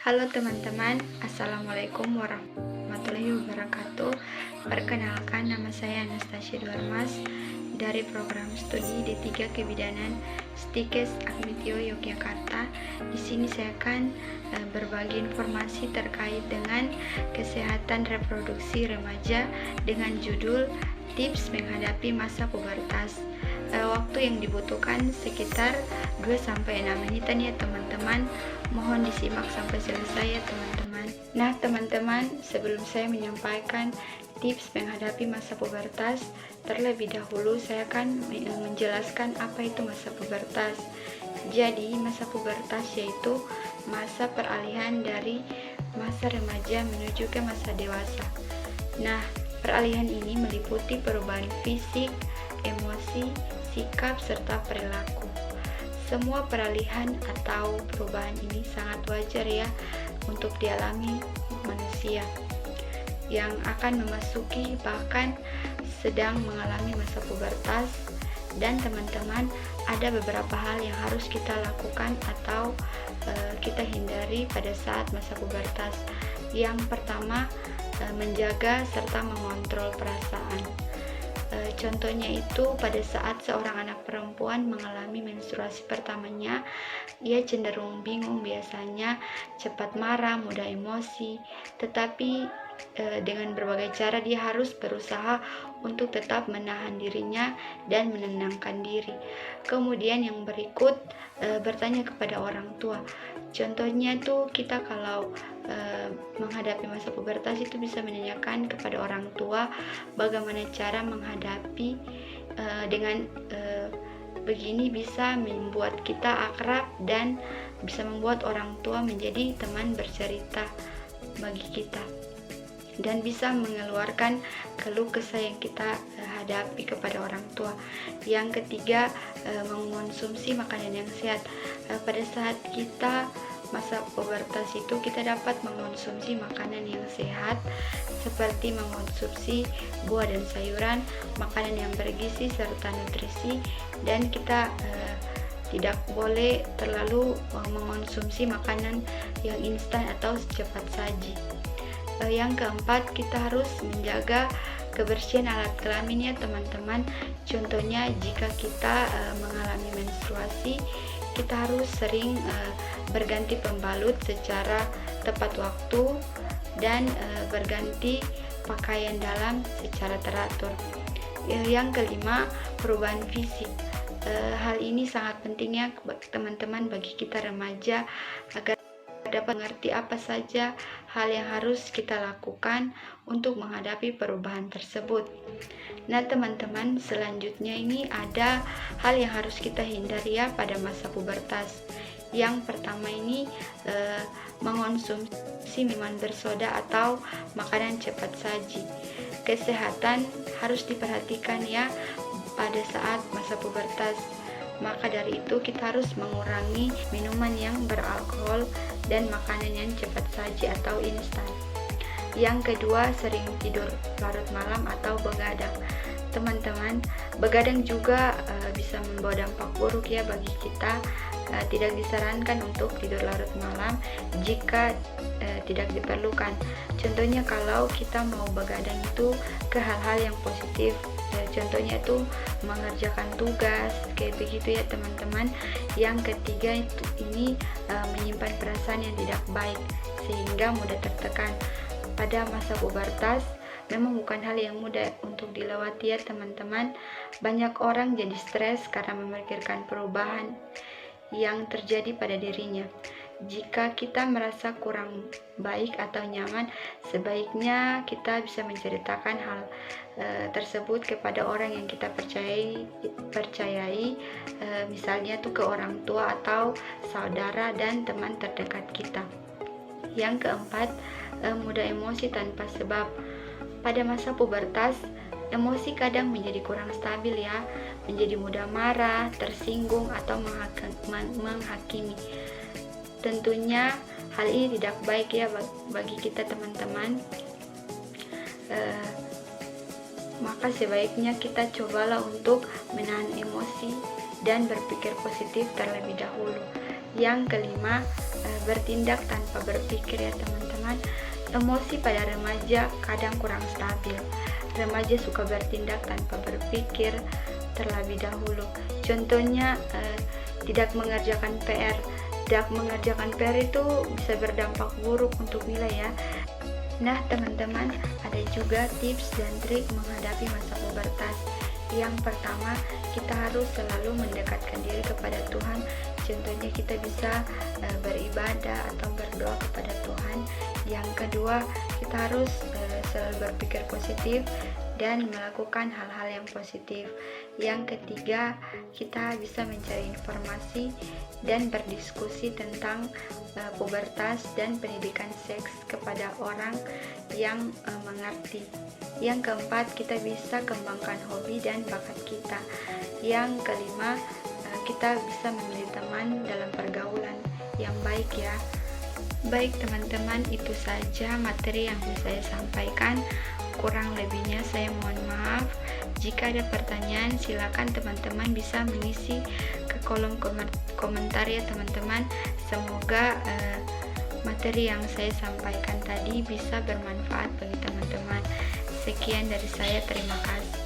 Halo teman-teman, Assalamualaikum warahmatullahi wabarakatuh. Perkenalkan, nama saya Anastasia Dwarmas dari program studi D3 Kebidanan Stikes Admitio Yogyakarta. Di sini saya akan berbagi informasi terkait dengan kesehatan reproduksi remaja dengan judul tips menghadapi masa pubertas. Waktu yang dibutuhkan sekitar 2-6 menitan ya teman-teman. Mohon disimak sampai selesai ya teman-teman. Nah teman-teman, sebelum saya menyampaikan tips menghadapi masa pubertas, terlebih dahulu saya akan menjelaskan apa itu masa pubertas. Jadi masa pubertas yaitu masa peralihan dari masa remaja menuju ke masa dewasa. Nah, peralihan ini meliputi perubahan fisik, emosi, sikap, serta perilaku. Semua peralihan atau perubahan ini sangat wajar ya untuk dialami manusia yang akan memasuki bahkan sedang mengalami masa pubertas. Dan teman-teman, ada beberapa hal yang harus kita lakukan atau kita hindari pada saat masa pubertas. Yang pertama, menjaga serta mengontrol perasaan. Contohnya itu pada saat seorang anak perempuan mengalami menstruasi pertamanya, ia cenderung bingung biasanya, cepat marah, mudah emosi, tetapi dengan berbagai cara dia harus berusaha untuk tetap menahan dirinya dan menenangkan diri. Kemudian yang berikut, bertanya kepada orang tua. Contohnya tuh kita kalau menghadapi masa pubertas itu bisa menanyakan kepada orang tua bagaimana cara menghadapi dengan begini bisa membuat kita akrab dan bisa membuat orang tua menjadi teman bercerita bagi kita dan bisa mengeluarkan keluh kesah yang kita hadapi kepada orang tua. Yang ketiga, mengonsumsi makanan yang sehat. Pada saat kita masa pubertas itu kita dapat mengonsumsi makanan yang sehat seperti mengonsumsi buah dan sayuran, makanan yang bergizi serta nutrisi, dan kita tidak boleh terlalu mengonsumsi makanan yang instan atau secepat saji. Yang keempat, kita harus menjaga kebersihan alat kelamin ya teman-teman. Contohnya jika kita mengalami menstruasi, kita harus sering berganti pembalut secara tepat waktu dan berganti pakaian dalam secara teratur. Yang kelima, perubahan fisik. Hal ini sangat penting ya teman-teman bagi kita remaja agar dapat mengerti apa saja hal yang harus kita lakukan untuk menghadapi perubahan tersebut. Nah teman-teman, selanjutnya ini ada hal yang harus kita hindari ya pada masa pubertas. Yang pertama ini mengonsumsi minuman bersoda atau makanan cepat saji. Kesehatan harus diperhatikan ya pada saat masa pubertas. Maka dari itu kita harus mengurangi minuman yang beralkohol dan makanan yang cepat saji atau instan. Yang kedua, sering tidur larut malam atau begadang. Teman-teman, begadang juga bisa membawa dampak buruk ya bagi kita. Tidak disarankan untuk tidur larut malam jika tidak diperlukan. Contohnya kalau kita mau begadang itu ke hal-hal yang positif. Contohnya itu mengerjakan tugas kayak begitu ya teman-teman. Yang ketiga itu ini menyimpan perasaan yang tidak baik sehingga mudah tertekan. Pada masa pubertas memang bukan hal yang mudah untuk dilewati ya teman-teman. Banyak orang jadi stres karena memikirkan perubahan yang terjadi pada dirinya. Jika kita merasa kurang baik atau nyaman, sebaiknya kita bisa menceritakan hal tersebut kepada orang yang kita percayai, misalnya tuh ke orang tua atau saudara dan teman terdekat kita. Yang keempat, mudah emosi tanpa sebab. Pada masa pubertas, emosi kadang menjadi kurang stabil ya, menjadi mudah marah, tersinggung, atau menghakimi. Tentunya hal ini tidak baik ya bagi kita teman-teman. Maka sebaiknya kita cobalah untuk menahan emosi dan berpikir positif terlebih dahulu. Yang kelima, bertindak tanpa berpikir ya teman-teman. Emosi pada remaja kadang kurang stabil. Remaja suka bertindak tanpa berpikir terlebih dahulu. Contohnya tidak mengerjakan PR. Tidak mengerjakan PR itu bisa berdampak buruk untuk nilai ya. Nah teman-teman, ada juga tips dan trik menghadapi masa pubertas. Yang pertama, kita harus selalu mendekatkan diri kepada Tuhan. Contohnya kita bisa beribadah atau berdoa kepada Tuhan. Yang kedua, kita harus selalu berpikir positif dan melakukan hal-hal yang positif. Yang ketiga, kita bisa mencari informasi dan berdiskusi tentang pubertas dan pendidikan seks kepada orang yang mengerti. Yang keempat, kita bisa kembangkan hobi dan bakat kita. Yang kelima, kita bisa memilih teman dalam pergaulan yang baik ya. Baik teman-teman, itu saja materi yang bisa saya sampaikan. Kurang lebihnya saya mohon maaf. Jika ada pertanyaan, silakan teman-teman bisa mengisi ke kolom komentar ya teman-teman. Semoga materi yang saya sampaikan tadi bisa bermanfaat bagi teman-teman. Sekian dari saya, terima kasih.